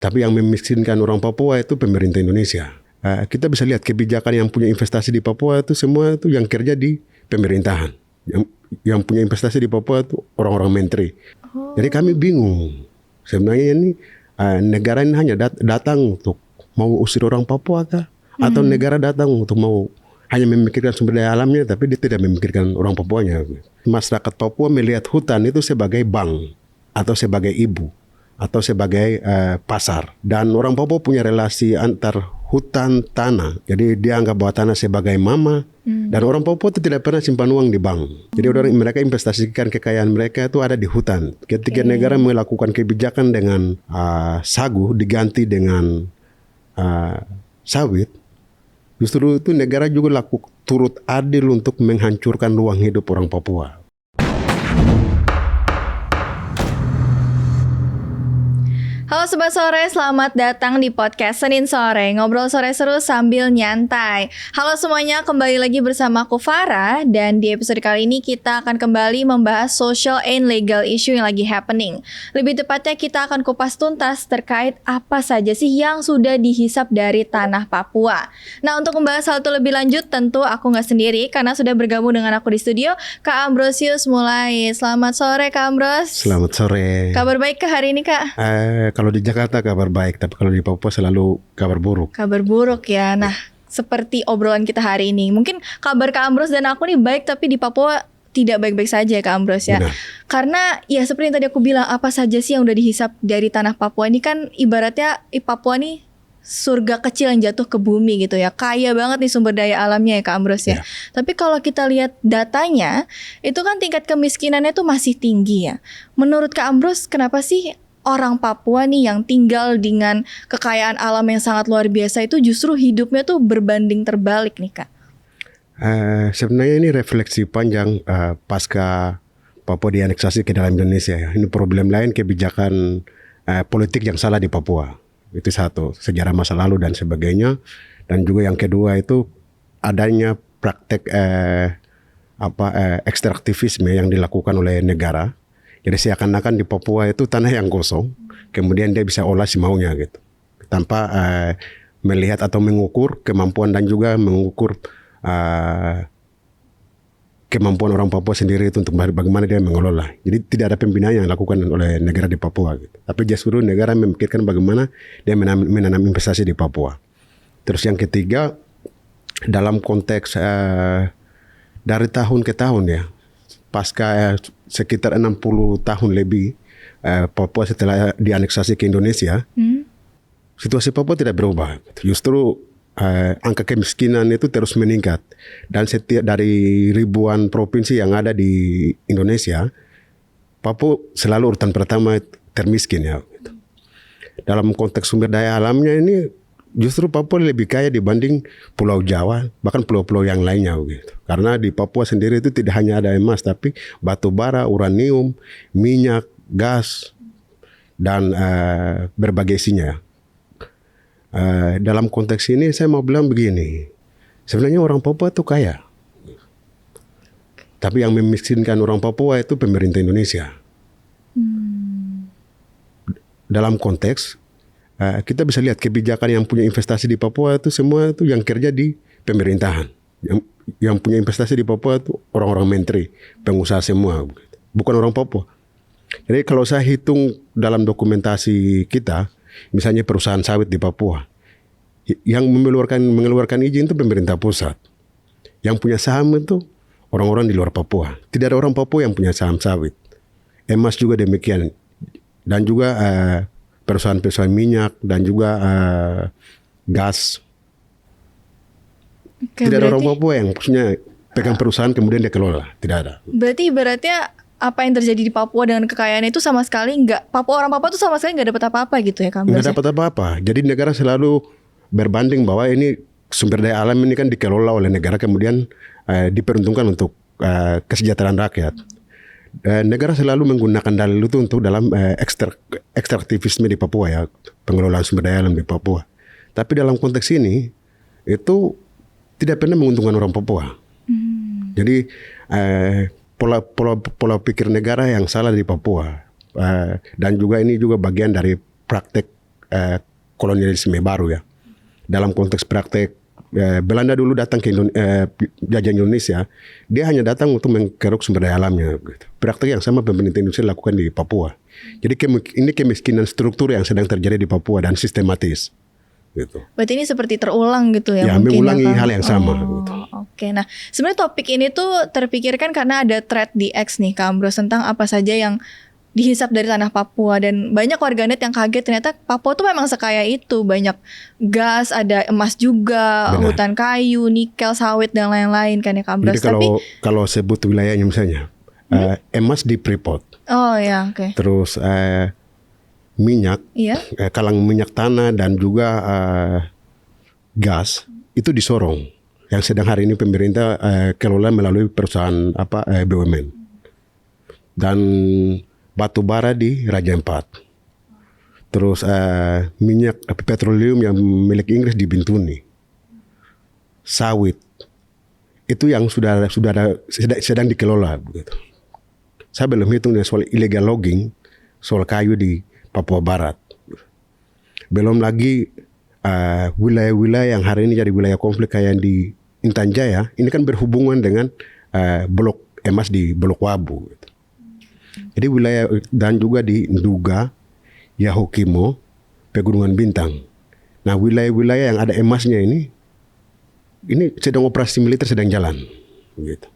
Tapi yang memiskinkan orang Papua itu pemerintah Indonesia. Kita bisa lihat kebijakan yang punya investasi di Papua itu semua itu yang kerja di pemerintahan. Yang punya investasi di Papua itu orang-orang menteri. Jadi kami bingung. Sebenarnya ini negara ini hanya datang untuk mau usir orang Papua kah? Atau negara datang untuk mau hanya memikirkan sumber daya alamnya, tapi dia tidak memikirkan orang Papuanya. Masyarakat Papua melihat hutan itu sebagai bank, atau sebagai ibu, atau sebagai pasar. Dan orang Papua punya relasi antar hutan tanah. Jadi dia anggap bahwa tanah sebagai mama. Dan orang Papua itu tidak pernah simpan uang di bank. Jadi mereka investasikan kekayaan mereka itu ada di hutan. Ketika negara melakukan kebijakan dengan sagu diganti dengan sawit, justru itu negara juga turut adil untuk menghancurkan ruang hidup orang Papua. Halo Sobat Sore, selamat datang di podcast Senin Sore, ngobrol sore seru sambil nyantai. Halo semuanya, kembali lagi bersama aku Farah. Dan di episode kali ini kita akan kembali membahas social and legal issue yang lagi happening. Lebih tepatnya kita akan kupas tuntas terkait apa saja sih yang sudah dihisap dari tanah Papua. Nah, untuk membahas hal itu lebih lanjut, tentu aku gak sendiri karena sudah bergabung dengan aku di studio Kak Ambrosius Mulai. Selamat sore Kak Ambros. Selamat sore. Kabar baik ke hari ini Kak? Kalau di Jakarta kabar baik, tapi kalau di Papua selalu kabar buruk. Kabar buruk ya. Nah, seperti obrolan kita hari ini, mungkin kabar Kak Ambros dan aku nih baik, tapi di Papua tidak baik-baik saja Kak Ambros ya. Benar. Karena ya seperti yang tadi aku bilang, apa saja sih yang udah dihisap dari tanah Papua ini kan ibaratnya Papua nih surga kecil yang jatuh ke bumi gitu ya. Kaya banget nih sumber daya alamnya ya Kak Ambros ya. Tapi kalau kita lihat datanya, itu kan tingkat kemiskinannya tuh masih tinggi ya. Menurut Kak Ambros, kenapa sih orang Papua nih yang tinggal dengan kekayaan alam yang sangat luar biasa itu justru hidupnya tuh berbanding terbalik nih Kak? Sebenarnya ini refleksi panjang pasca Papua dianeksasi ke dalam Indonesia ya. Ini problem lain, kebijakan politik yang salah di Papua. Itu satu, sejarah masa lalu dan sebagainya. Dan juga yang kedua itu adanya praktek ekstraktivisme yang dilakukan oleh negara. Jadi seakan-akan di Papua itu tanah yang kosong, kemudian dia bisa olah semaunya gitu, tanpa melihat atau mengukur kemampuan dan juga mengukur kemampuan orang Papua sendiri itu untuk bagaimana dia mengelola. Jadi tidak ada pembinaan yang dilakukan oleh negara di Papua gitu. Tapi justru negara memikirkan bagaimana dia menanam investasi di Papua. Terus yang ketiga, dalam konteks dari tahun ke tahun ya, pasca sekitar 60 tahun lebih Papua setelah dianeksasi ke Indonesia, situasi Papua tidak berubah. Justru angka kemiskinan itu terus meningkat. Dan setiap dari ribuan provinsi yang ada di Indonesia, Papua selalu urutan pertama termiskin ya. Dalam konteks sumber daya alamnya ini, justru Papua lebih kaya dibanding Pulau Jawa, bahkan pulau-pulau yang lainnya gitu. Karena di Papua sendiri itu tidak hanya ada emas, tapi batu bara, uranium, minyak, gas, dan berbagai isinya. Dalam konteks ini saya mau bilang begini, sebenarnya orang Papua itu kaya. Tapi yang memiskinkan orang Papua itu pemerintah Indonesia. Dalam konteks kita bisa lihat kebijakan yang punya investasi di Papua itu semua itu yang kerja di pemerintahan. Yang punya investasi di Papua itu orang-orang menteri, pengusaha semua, bukan orang Papua. Jadi kalau saya hitung dalam dokumentasi kita, misalnya perusahaan sawit di Papua, yang mengeluarkan izin itu pemerintah pusat. Yang punya saham itu orang-orang di luar Papua. Tidak ada orang Papua yang punya saham sawit. Emas juga demikian. Dan juga perusahaan-perusahaan minyak dan juga gas. Oke, tidak ada orang Papua yang maksudnya pegang perusahaan kemudian dia kelola. Tidak ada. Berarti ibaratnya apa yang terjadi di Papua dengan kekayaan itu sama sekali orang Papua itu sama sekali nggak dapat apa-apa gitu ya Kak Ambros? Nggak dapat apa-apa. Jadi negara selalu berbanding bahwa ini sumber daya alam ini kan dikelola oleh negara kemudian diperuntukkan untuk kesejahteraan rakyat. Negara selalu menggunakan dalil itu untuk dalam ekstraktivisme di Papua ya, pengelolaan sumber daya alam di Papua. Tapi dalam konteks ini itu tidak pernah menguntungkan orang Papua. Jadi pola pikir negara yang salah di Papua dan juga ini juga bagian dari praktek kolonialisme baru ya. Dalam konteks praktek Belanda dulu datang ke jajah Indonesia, dia hanya datang untuk mengkeruk sumber daya alamnya. Gitu. Praktek yang sama pemerintah Indonesia lakukan di Papua. Jadi ini kemiskinan struktur yang sedang terjadi di Papua dan sistematis. Gitu. Berarti ini seperti terulang gitu ya? Ya, mungkin mengulangi ya, kan? hal yang sama. Gitu. Oke, nah sebenarnya topik ini tuh terpikirkan karena ada thread di X nih Kak Ambrose tentang apa saja yang dihisap dari tanah Papua, dan banyak warganet yang kaget ternyata Papua tuh memang sekaya itu, banyak gas, ada emas juga, Benar. hutan kayu, nikel, sawit dan lain-lain kan ya Kak Ambrose. Jadi kalau sebut wilayahnya misalnya emas di Freeport, Oh ya, oke. terus minyak, Iya. kalang minyak tanah dan juga gas itu di Sorong yang sedang hari ini pemerintah kelola melalui perusahaan BUMN, dan batu bara di Raja Ampat, terus minyak petroleum yang milik Inggris di Bintuni, sawit itu yang sedang dikelola begitu. Saya belum hitung soal illegal logging, soal kayu di Papua Barat. Belum lagi wilayah-wilayah yang hari ini jadi wilayah konflik kayak di Intan Jaya, ini kan berhubungan dengan blok emas di Blok Wabu. Gitu. Jadi wilayah dan juga di Nduga, Yahukimo, Pegunungan Bintang. Nah wilayah-wilayah yang ada emasnya ini sedang operasi militer sedang jalan. Gitu.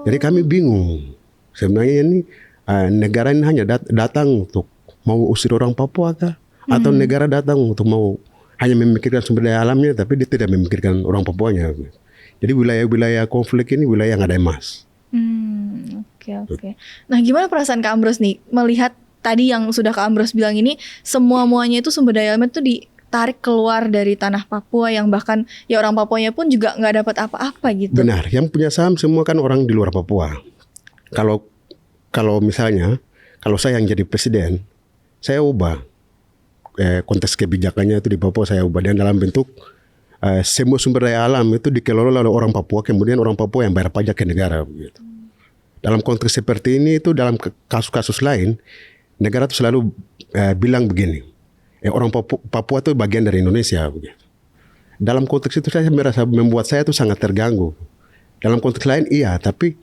Jadi kami bingung. Sebenarnya ini negara ini hanya datang untuk mau usir orang Papua kah? Atau negara datang untuk mau hanya memikirkan sumber daya alamnya, tapi dia tidak memikirkan orang Papuanya. Jadi wilayah-wilayah konflik ini wilayah yang ada emas. Oke. Nah gimana perasaan Kak Ambrose nih melihat tadi yang sudah Kak Ambrose bilang ini, semuanya itu sumber daya alam itu ditarik keluar dari tanah Papua, yang bahkan ya orang Papuanya pun juga nggak dapat apa-apa gitu. Benar, yang punya saham semua kan orang di luar Papua. Kalau misalnya, kalau saya yang jadi presiden, saya ubah konteks kebijakannya itu di Papua, saya ubah dan dalam bentuk semua sumber daya alam itu dikelola oleh orang Papua, kemudian orang Papua yang bayar pajak ke negara begitu. Dalam konteks seperti ini itu dalam kasus-kasus lain, negara itu selalu bilang begini, orang Papua itu bagian dari Indonesia begitu. Dalam konteks itu saya merasa membuat saya itu sangat terganggu. Dalam konteks lain iya, tapi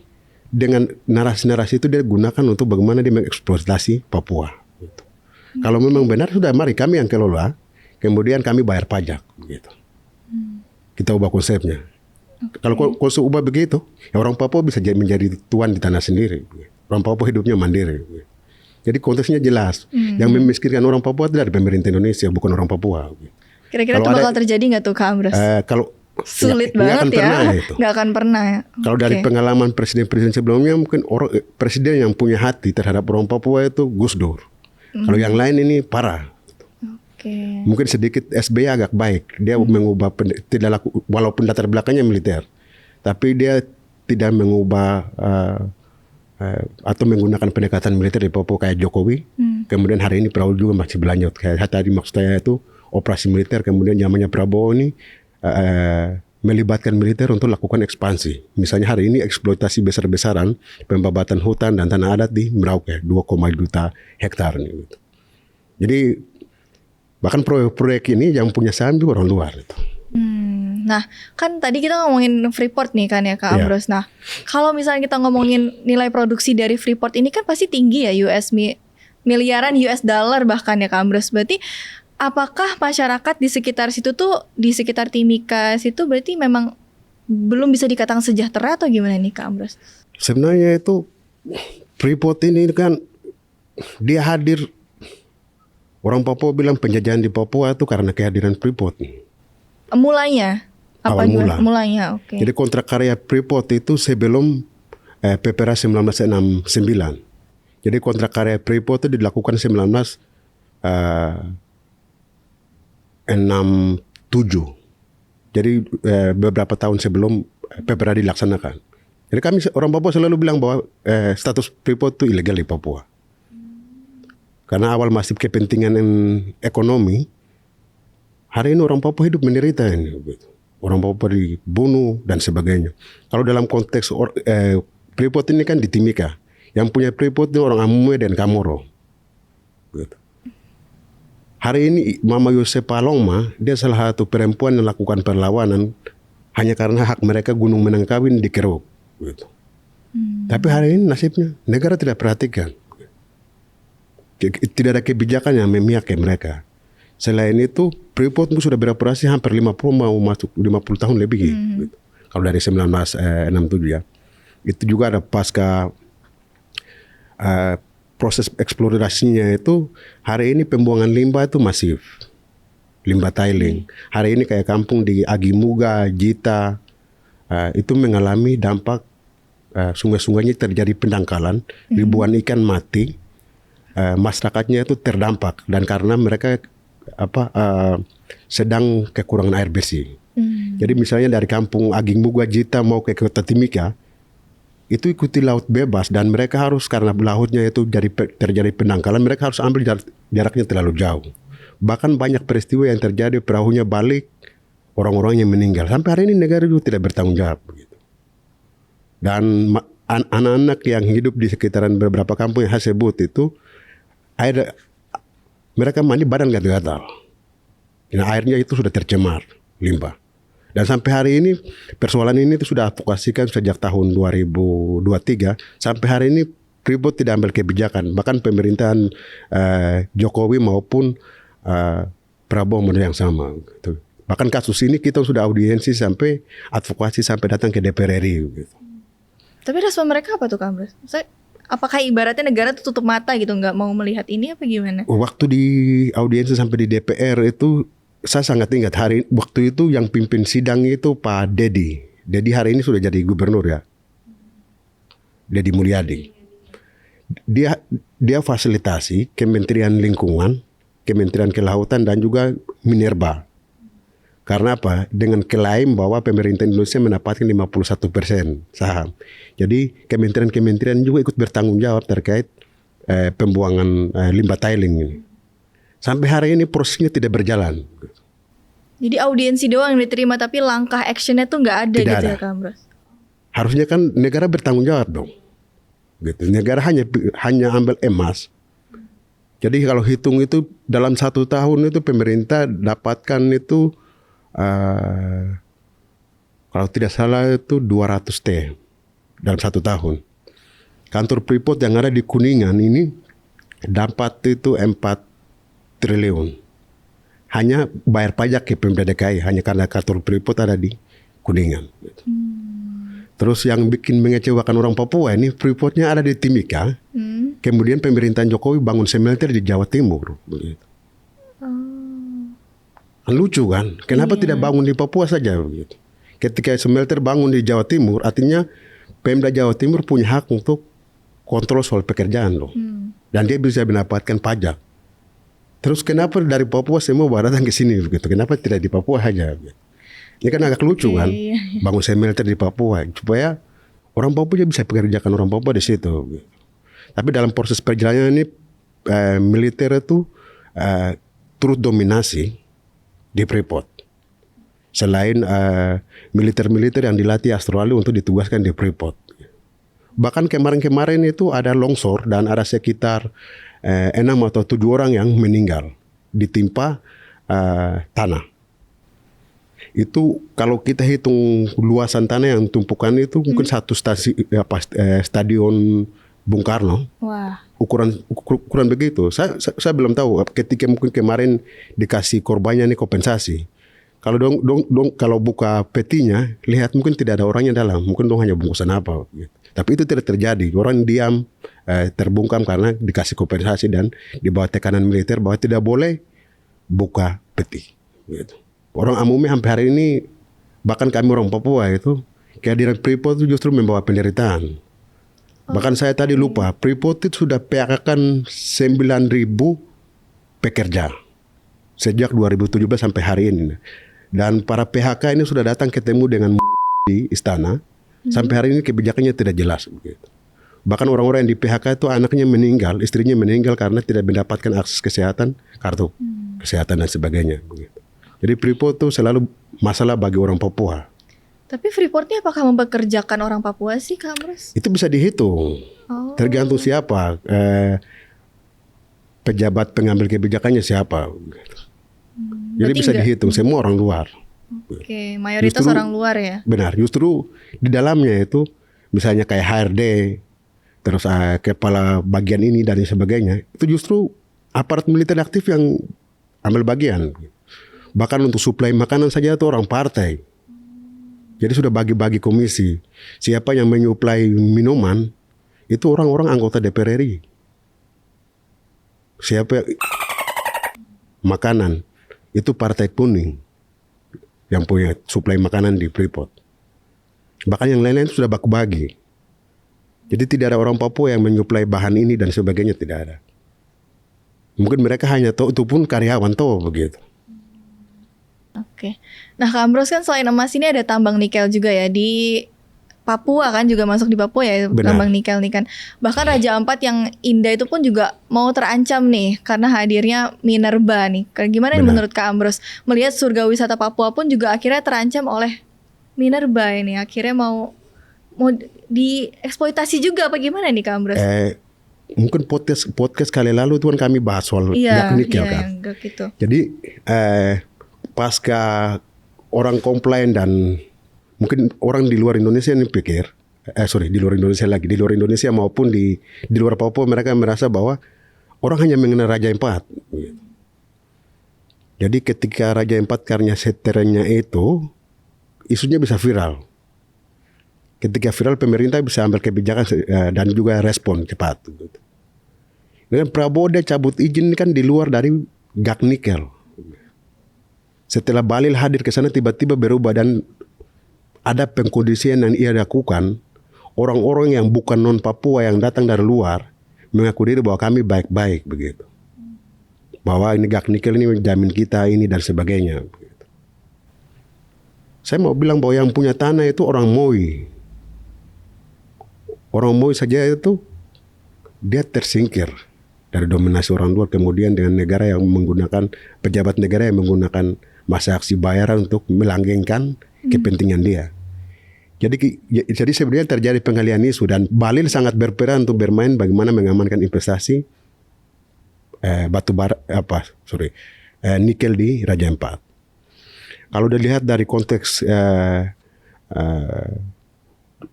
dengan narasi-narasi itu dia gunakan untuk bagaimana dia mengeksploitasi Papua. Gitu. Kalau memang benar sudah mari kami yang kelola, kemudian kami bayar pajak. Gitu. Kita ubah konsepnya. Kalau konsep ubah begitu, ya orang Papua bisa menjadi tuan di tanah sendiri. Orang Papua hidupnya mandiri. Jadi konteksnya jelas. Yang memiskinkan orang Papua itu dari pemerintah Indonesia, bukan orang Papua. Kira-kira itu bakal terjadi nggak tuh Kak Ambrose? Kalau sulit banget ya, nggak akan pernah ya. Kalau dari pengalaman presiden-presiden sebelumnya, mungkin presiden yang punya hati terhadap orang Papua itu Gus Dur. Kalau yang lain ini parah. Mungkin sedikit SBY agak baik, dia mengubah walaupun latar belakangnya militer, tapi dia tidak mengubah atau menggunakan pendekatan militer di Papua kayak Jokowi. Kemudian hari ini Prabowo juga masih berlanjut. Kayak tadi maksud saya itu operasi militer, kemudian zamannya Prabowo ini melibatkan militer untuk lakukan ekspansi. Misalnya hari ini eksploitasi besar-besaran, pembabatan hutan dan tanah adat di Merauke, 2,5 juta hektar. Gitu. Jadi bahkan proyek-proyek ini yang punya saham juga orang luar. Gitu. Nah kan tadi kita ngomongin Freeport nih kan ya Kak Ambrose. Nah kalau misalnya kita ngomongin nilai produksi dari Freeport ini kan pasti tinggi ya, miliaran US dollar bahkan ya Kak Ambrose. Berarti apakah masyarakat di sekitar situ tuh, di sekitar Timika situ berarti memang belum bisa dikatakan sejahtera atau gimana nih Kak Ambrose? Sebenarnya itu Freeport ini kan dia hadir, orang Papua bilang penjajahan di Papua itu karena kehadiran Freeport. Mulanya? Awal mula. Mulanya, oke. Jadi kontrak karya Freeport itu sebelum PPRA 1969. Jadi kontrak karya Freeport itu dilakukan 1967. Jadi beberapa tahun sebelum PPRA dilaksanakan. Jadi kami orang Papua selalu bilang bahwa status Freeport itu ilegal di Papua. Karena awal masih kepentingan ekonomi, hari ini orang Papua hidup menderita ini. Orang Papua dibunuh dan sebagainya. Kalau dalam konteks Freeport ini kan di Timika. Yang punya Freeport itu orang Amue dan Kamoro. Gitu. Hari ini Mama Yosepa Longma, dia salah satu perempuan yang lakukan perlawanan hanya karena hak mereka Gunung Minangkabau dikeruk. Gitu. Tapi hari ini nasibnya negara tidak perhatikan. Tidak ada kebijakan yang memihak ke mereka. Selain itu, Freeport sudah beroperasi hampir 50 mau masuk 50 tahun lebih. Gitu. Kalau dari 1967 ya. Itu juga ada pasca proses eksplorasinya itu, hari ini pembuangan limbah itu masif. Limbah tiling. Hari ini kayak kampung di Agimuga, Jita, itu mengalami dampak sungai-sungainya terjadi pendangkalan, ribuan ikan mati, masyarakatnya itu terdampak dan karena mereka sedang kekurangan air bersih. Jadi misalnya dari kampung Agimuga, Jita mau ke Kota Timika, itu ikuti laut bebas dan mereka harus karena lautnya itu terjadi pendangkalan, mereka harus ambil jaraknya terlalu jauh. Bahkan banyak peristiwa yang terjadi, perahunya balik, orang-orang yang meninggal. Sampai hari ini negara juga tidak bertanggung jawab. Begitu. Dan anak-anak yang hidup di sekitaran beberapa kampung yang saya sebut itu, mereka mandi badan gatal-gatal. Nah, airnya itu sudah tercemar, limbah. Dan sampai hari ini persoalan ini itu sudah advokasikan sejak tahun 2023. Sampai hari ini Freeport tidak ambil kebijakan. Bahkan pemerintahan Jokowi maupun Prabowo yang sama. Gitu. Bahkan kasus ini kita sudah audiensi sampai advokasi sampai datang ke DPR RI. Gitu. Tapi respon mereka apa tuh Kak Ambrus? Apakah ibaratnya negara tuh tutup mata gitu, nggak mau melihat ini apa gimana? Waktu di audiensi sampai di DPR itu saya sangat ingat waktu itu yang pimpin sidang itu Pak Dedi. Dedi hari ini sudah jadi gubernur ya. Dedi Mulyadi. Dia fasilitasi Kementerian Lingkungan, Kementerian Kelautan dan juga Minerba. Karena apa? Dengan klaim bahwa pemerintah Indonesia mendapatkan 51% saham. Jadi kementerian-kementerian juga ikut bertanggung jawab terkait pembuangan limbah tiling ini. Sampai hari ini prosesnya tidak berjalan. Jadi audiensi doang yang diterima tapi langkah actionnya tuh nggak ada tidak gitu ada. Ya Kak Ambrus? Harusnya kan negara bertanggung jawab dong. Gitu. Negara hanya ambil emas. Jadi kalau hitung itu dalam 1 tahun itu pemerintah dapatkan itu kalau tidak salah itu 200 T dalam 1 tahun. Kantor Freeport yang ada di Kuningan ini dapat itu 4 triliun. Hanya bayar pajak ke Pemda DKI hanya karena kantor Freeport ada di Kuningan. Terus yang bikin mengecewakan orang Papua ini Freeportnya ada di Timika. Kemudian pemerintahan Jokowi bangun smelter di Jawa Timur. Begitu. Lucu kan? Kenapa tidak bangun di Papua saja? Begitu. Ketika smelter bangun di Jawa Timur, artinya Pemda Jawa Timur punya hak untuk kontrol soal pekerjaan loh. Dan dia bisa mendapatkan pajak. Terus kenapa dari Papua semua datang ke sini begitu? Kenapa tidak di Papua saja? Ini kan agak lucu kan? Bangun smelter di Papua supaya orang Papua bisa pekerjakan orang Papua di situ. Gitu. Tapi dalam proses perjalanan ini militer itu turut dominasi di Freeport. Selain militer-militer yang dilatih Australia untuk ditugaskan di Freeport. Bahkan kemarin-kemarin itu ada longsor dan ada sekitar 6 atau 7 orang yang meninggal ditimpa tanah. Itu kalau kita hitung luasan tanah yang tumpukan itu mungkin satu stadion Bung Karno. Wah. Ukuran begitu. Saya belum tahu ketika mungkin kemarin dikasih korbannya ini kompensasi. Kalau kalau buka petinya lihat mungkin tidak ada orangnya dalam, mungkin hanya bungkusan apa gitu. Tapi itu tidak terjadi. Orang diam terbungkam karena dikasih kompensasi dan di bawah tekanan militer bahwa tidak boleh buka peti gitu. Orang umumnya sampai hari ini bahkan kami orang Papua itu kehadiran Freeport itu justru membawa penderitaan. Bahkan saya tadi lupa, Freeport itu sudah PHK-kan 9.000 pekerja sejak 2017 sampai hari ini. Dan para PHK ini sudah datang ketemu dengan di istana. Sampai hari ini kebijakannya tidak jelas. Begitu. Bahkan orang-orang yang di PHK itu anaknya meninggal, istrinya meninggal karena tidak mendapatkan akses kesehatan, kartu kesehatan dan sebagainya. Begitu. Jadi Freeport itu selalu masalah bagi orang Papua. Tapi Freeport-nya apakah mempekerjakan orang Papua sih Kak Ambrus? Itu bisa dihitung. Tergantung siapa. pejabat pengambil kebijakannya siapa. Gitu. Jadi Berarti bisa enggak? dihitung semua orang luar. Oke, mayoritas Justru- orang luar ya. Benar, justru di dalamnya itu misalnya kayak HRD, terus kepala bagian ini dan sebagainya, itu justru aparat militer aktif yang ambil bagian. Bahkan untuk suplai makanan saja itu orang partai. Jadi sudah bagi-bagi komisi. Siapa yang menyuplai minuman itu orang-orang anggota DPR RI. Siapa makanan itu partai kuning yang punya suplai makanan di Freeport. Bahkan yang lain-lain sudah bagi. Jadi tidak ada orang Papua yang menyuplai bahan ini dan sebagainya, tidak ada. Mungkin mereka hanya tahu itu pun karyawan tahu begitu. Oke. Nah, Kak Ambrose kan selain emas ini ada tambang nikel juga ya di Papua kan, juga masuk di Papua ya, Benar. tambang nikel nih kan. Bahkan Raja Ampat yang indah itu pun juga mau terancam nih karena hadirnya minerba nih. Gimana nih Benar. menurut Kak Ambrose melihat surga wisata Papua pun juga akhirnya terancam oleh minerba ini, akhirnya mau dieksploitasi juga apa gimana nih Kak Ambrose? Mungkin podcast kali lalu itu kan kami bahas soal gas nikel kan. Yang gak gitu. Jadi pasca orang komplain dan mungkin orang di luar Indonesia ini pikir, di luar Indonesia lagi, di luar Indonesia maupun di luar Papua mereka merasa bahwa orang hanya mengenal Raja Ampat. Jadi ketika Raja Ampat karena seterennya itu, isunya bisa viral. Ketika viral pemerintah bisa ambil kebijakan dan juga respon cepat. Dan Prabowo dia cabut izin kan di luar dari gas nikel. Setelah Bahlil hadir ke sana tiba-tiba berubah dan ada pengkondisian yang ia lakukan. Orang-orang yang bukan non Papua yang datang dari luar mengaku diri bahwa kami baik-baik begitu. Bahwa ini gas nikel ini menjamin kita ini dan sebagainya. Begitu. Saya mau bilang bahwa yang punya tanah itu orang Moi. Orang Moi saja itu dia tersingkir dari dominasi orang luar, kemudian dengan negara yang menggunakan pejabat negara yang menggunakan masa aksi bayaran untuk melanggengkan kepentingan dia. Jadi sebenarnya terjadi pengalihan isu dan Bahlil sangat berperan untuk bermain bagaimana mengamankan investasi nikel di Raja Ampat. Kalau dilihat dari konteks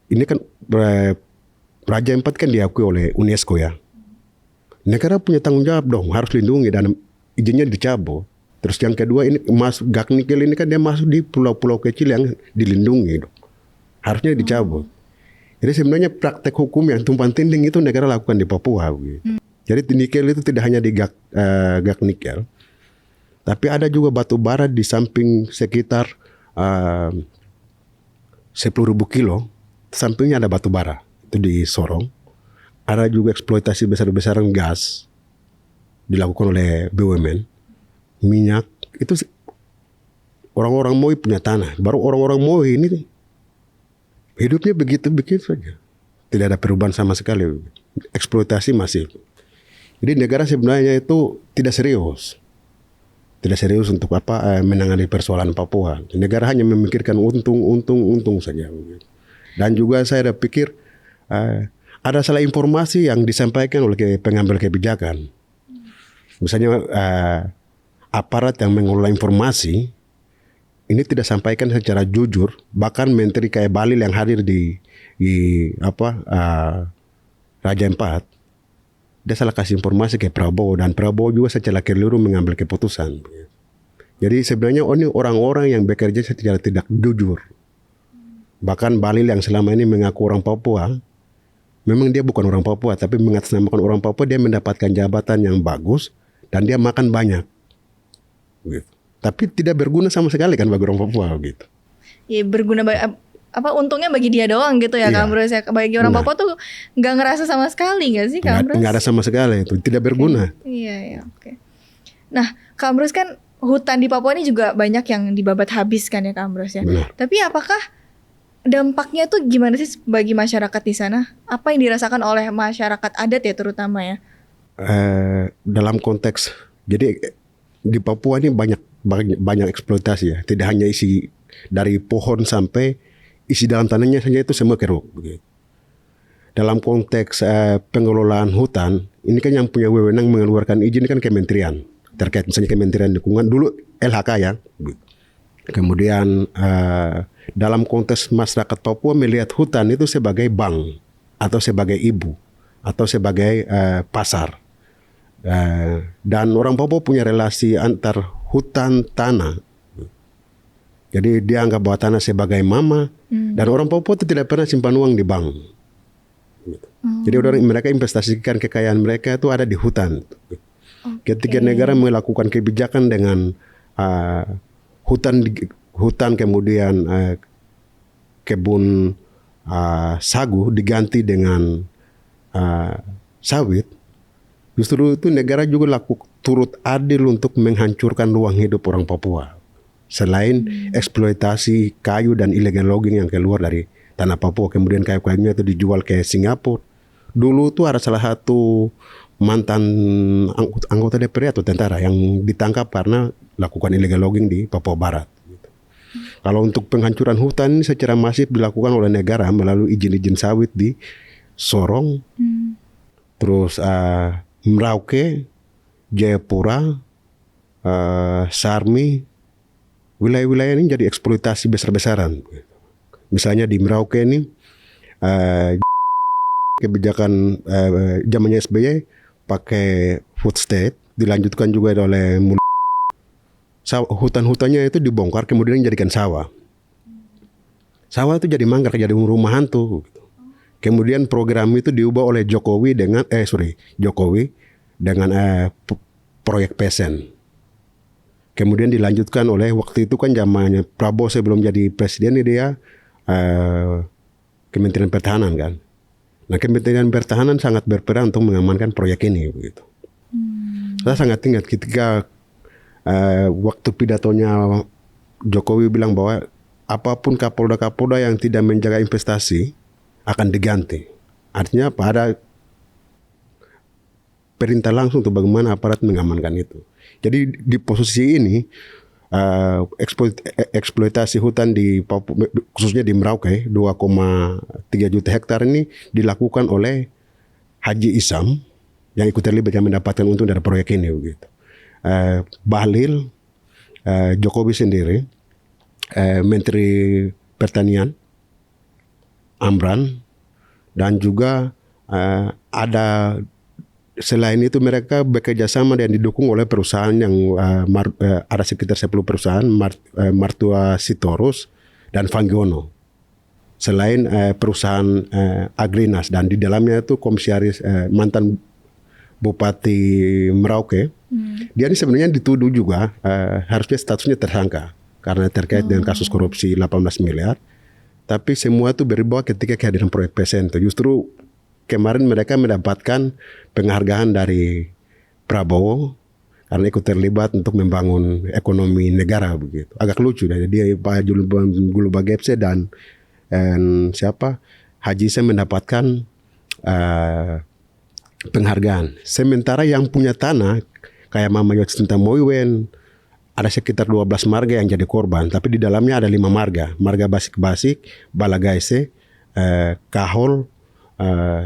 ini kan Raja Ampat kan diakui oleh UNESCO ya. Negara punya tanggung jawab dong, harus lindungi dan izinnya dicabut. Terus yang kedua ini gas nikel ini kan dia masuk di pulau-pulau kecil yang dilindungi dong. Harusnya dicabut. Jadi sebenarnya praktek hukum yang tumpang tindih itu negara lakukan di Papua. Gitu. Jadi nikel itu tidak hanya di gas nikel, tapi ada juga batu bara di samping sekitar 10.000 kilo. Sampingnya ada batu bara itu di Sorong. Ada juga eksploitasi besar-besaran gas dilakukan oleh BUMN. Minyak itu orang-orang Moi punya tanah. Baru orang-orang Moi ini hidupnya begitu-begitu saja. Tidak ada perubahan sama sekali. Eksploitasi masih. Jadi negara sebenarnya itu tidak serius. Tidak serius untuk menangani persoalan Papua. Negara hanya memikirkan untung saja. Dan juga saya ada pikir ada salah informasi yang disampaikan oleh pengambil kebijakan. Misalnya aparat yang mengelola informasi ini tidak sampaikan secara jujur. Bahkan menteri kayak Bahlil yang hadir di Raja Ampat, dia salah kasih informasi ke Prabowo dan Prabowo juga secara keliru mengambil keputusan. Jadi sebenarnya ini orang-orang yang bekerja secara tidak jujur. Bahkan Bahlil yang selama ini mengaku orang Papua, memang dia bukan orang Papua, tapi mengatasnamakan orang Papua, dia mendapatkan jabatan yang bagus dan dia makan banyak. Gitu. Tapi tidak berguna sama sekali kan bagi orang Papua gitu. Ya berguna untungnya bagi dia doang gitu ya Kak Ambrose ya. Bagi orang Papua tuh nggak ngerasa sama sekali nggak sih Kak Ambrose? Nggak ada sama sekali itu, tidak berguna. Iya, oke. Nah Kak Ambrose kan hutan di Papua ini juga banyak yang dibabat habis kan ya Kak Ambrose ya. Benar. Tapi apakah dampaknya tuh gimana sih bagi masyarakat di sana? Apa yang dirasakan oleh masyarakat adat ya terutama ya? Dalam konteks jadi di Papua ini banyak eksploitasi ya. Tidak hanya isi dari pohon sampai isi dalam tanahnya saja itu semua keruk. Begitu. dalam konteks pengelolaan hutan, ini kan yang punya wewenang mengeluarkan izin kan kementerian. Terkait misalnya Kementerian Lingkungan, dulu LHK ya. Kemudian dalam konteks masyarakat Papua melihat hutan itu sebagai bank atau sebagai ibu atau sebagai pasar. Dan orang Papua punya relasi antar hutan tanah. Jadi dia anggap bahwa tanah sebagai mama dan orang Papua itu tidak pernah simpan uang di bank. Jadi mereka investasikan kekayaan mereka itu ada di hutan. Ketika negara melakukan kebijakan dengan hutan kemudian kebun sagu diganti dengan sawit, justru itu negara juga turut adil untuk menghancurkan ruang hidup orang Papua. Selain eksploitasi kayu dan illegal logging yang keluar dari tanah Papua, kemudian kayu-kayunya itu dijual ke Singapura. Dulu itu ada salah satu mantan anggota DPR atau tentara yang ditangkap karena lakukan illegal logging di Papua Barat. Kalau untuk penghancuran hutan ini secara masif dilakukan oleh negara melalui izin-izin sawit di Sorong, terus Merauke, Jayapura, Sarmi, wilayah-wilayah ini jadi eksploitasi besar-besaran. Misalnya di Merauke ini kebijakan zamannya SBY pakai food state, dilanjutkan juga oleh hutan-hutannya itu dibongkar kemudian dijadikan sawah. Sawah itu jadi manggar, jadi rumah hantu. Kemudian program itu diubah oleh Jokowi dengan proyek PSN. Kemudian dilanjutkan oleh waktu itu kan zamannya Prabowo sebelum jadi presiden dia Kementerian Pertahanan kan. Nah Kementerian Pertahanan sangat berperan untuk mengamankan proyek ini begitu. Saya sangat ingat ketika waktu pidatonya Jokowi bilang bahwa apapun kapolda-kapolda yang tidak menjaga investasi akan diganti. Artinya apa? Ada perintah langsung untuk bagaimana aparat mengamankan itu. Jadi di posisi ini eksploitasi hutan di Papua, khususnya di Merauke 2,3 juta hektar ini dilakukan oleh Haji Isam yang ikut terlibat yang mendapatkan untung dari proyek ini begitu. Bahlil, Jokowi sendiri, Menteri Pertanian, Amran, dan juga ada selain itu mereka bekerja sama dan didukung oleh perusahaan yang ada sekitar 10 perusahaan, Martua Sitorus dan Fangiono. Selain perusahaan Agrinas dan di dalamnya itu komisaris mantan Bupati Merauke. Dia ini sebenarnya dituduh juga harusnya statusnya tersangka karena terkait dengan kasus korupsi 18 miliar. Tapi semua itu berubah ketika kehadiran proyek PSN itu. Justru kemarin mereka mendapatkan penghargaan dari Prabowo karena ikut terlibat untuk membangun ekonomi negara begitu. Agak lucu dari dia Pak Gulu Bagepse dan Haji Isam mendapatkan penghargaan. Sementara yang punya tanah kayak Mama Yosinta Moiwen ada sekitar 12 marga yang jadi korban, tapi di dalamnya ada 5 marga. Marga Basik-Basik, Balagaise, Kahol,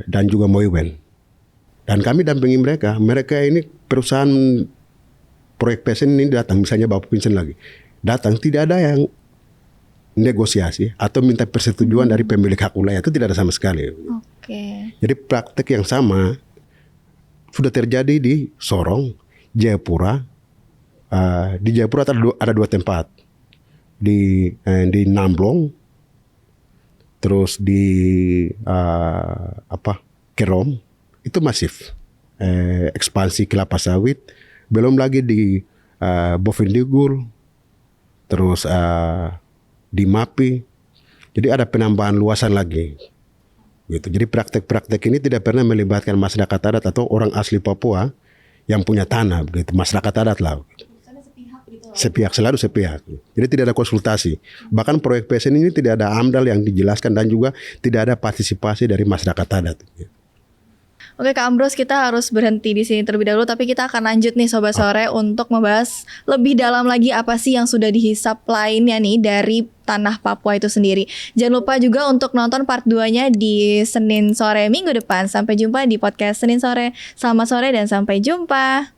dan juga Moiwen. Dan kami dampingi mereka. Mereka ini perusahaan proyek PSN ini datang, misalnya Bapak Vincent lagi. Datang, tidak ada yang negosiasi atau minta persetujuan dari pemilik hak wilayah. Itu tidak ada sama sekali. Jadi praktek yang sama sudah terjadi di Sorong, Jayapura. Di Jayapura ada 2 tempat. Di Namblong, terus di Kerom itu masif ekspansi kelapa sawit, belum lagi di Bovendigul, terus di Mapi. Jadi ada penambahan luasan lagi. Gitu. Jadi praktek-praktek ini tidak pernah melibatkan masyarakat adat atau orang asli Papua yang punya tanah, begitu. Masyarakat adat lah. Gitu. Sepihak, selalu sepihak. Jadi tidak ada konsultasi. Bahkan proyek PSN ini tidak ada AMDAL yang dijelaskan dan juga tidak ada partisipasi dari masyarakat adat. Oke Kak Ambros, kita harus berhenti di sini terlebih dahulu, tapi kita akan lanjut nih Sobat Sore untuk membahas lebih dalam lagi apa sih yang sudah dihisap lainnya nih dari tanah Papua itu sendiri. Jangan lupa juga untuk nonton part 2-nya di Senin sore minggu depan. Sampai jumpa di podcast Senin sore. Selamat sore dan sampai jumpa.